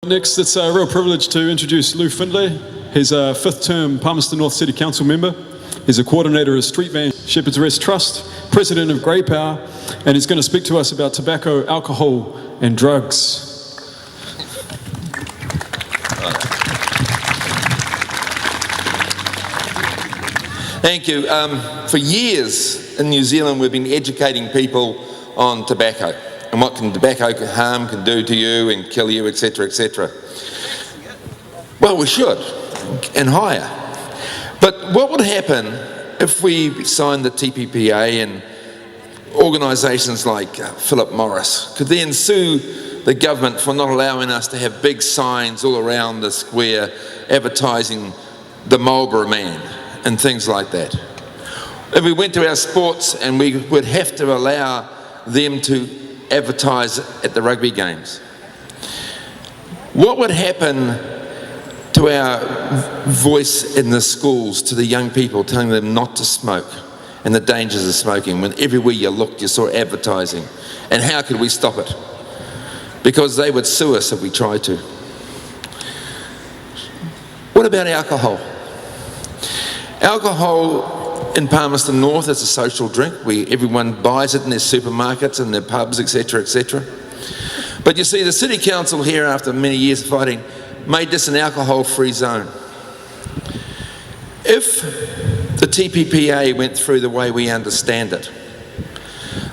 Next, it's a real privilege to introduce Lew Findlay. He's a fifth-term Palmerston North City Council member. He's a coordinator of Street Van Shepherd's Rest Trust, president of Grey Power, and he's going to speak to us about tobacco, alcohol and drugs. Thank you. For years in New Zealand we've been educating people on tobacco and what tobacco harm can do to you and kill you, etc., etc. Well, we should, and higher. But what would happen if we signed the TPPA and organisations like Philip Morris could then sue the government for not allowing us to have big signs all around the square advertising the Marlboro Man and things like that? If we went to our sports and we would have to allow them to advertise at the rugby games, what would happen to our voice in the schools to the young people, telling them not to smoke and the dangers of smoking, when everywhere you looked you saw advertising? And how could we stop it? Because they would sue us if we tried to. What about alcohol? Alcohol in Palmerston North is a social drink. Everyone buys it in their supermarkets and their pubs, etc., etc. But you see, the City Council here, after many years of fighting, made this an alcohol-free zone. If the TPPA went through the way we understand it,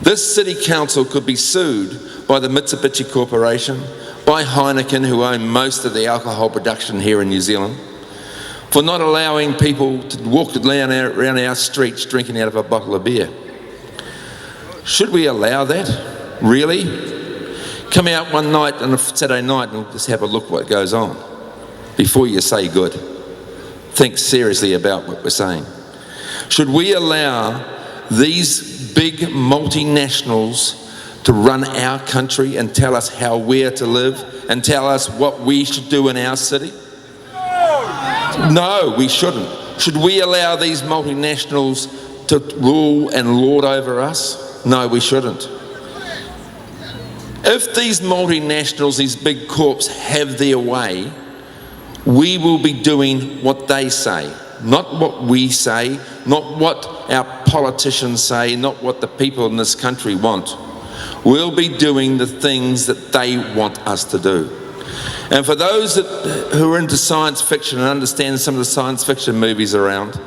this City Council could be sued by the Mitsubishi Corporation, by Heineken, who own most of the alcohol production here in New Zealand, for not allowing people to walk around our streets drinking out of a bottle of beer. Should we allow that? Really? Come out one night on a Saturday night and just have a look what goes on before you say good. Think seriously about what we're saying. Should we allow these big multinationals to run our country and tell us how we're to live and tell us what we should do in our city? No, we shouldn't. Should we allow these multinationals to rule and lord over us? No, we shouldn't. If these multinationals, these big corps, have their way, we will be doing what they say, not what we say, not what our politicians say, not what the people in this country want. We'll be doing the things that they want us to do. And for those who are into science fiction and understand some of the science fiction movies around,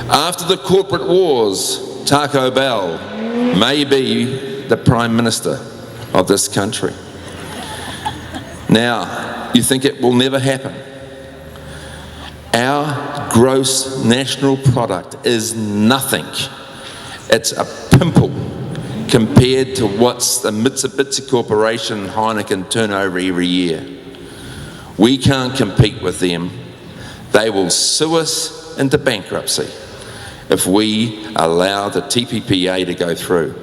after the corporate wars, Taco Bell may be the Prime Minister of this country. Now, you think it will never happen? Our gross national product is nothing. It's a pimple compared to what's the Mitsubishi Corporation and Heineken turnover every year. We can't compete with them. They will sue us into bankruptcy if we allow the TPPA to go through.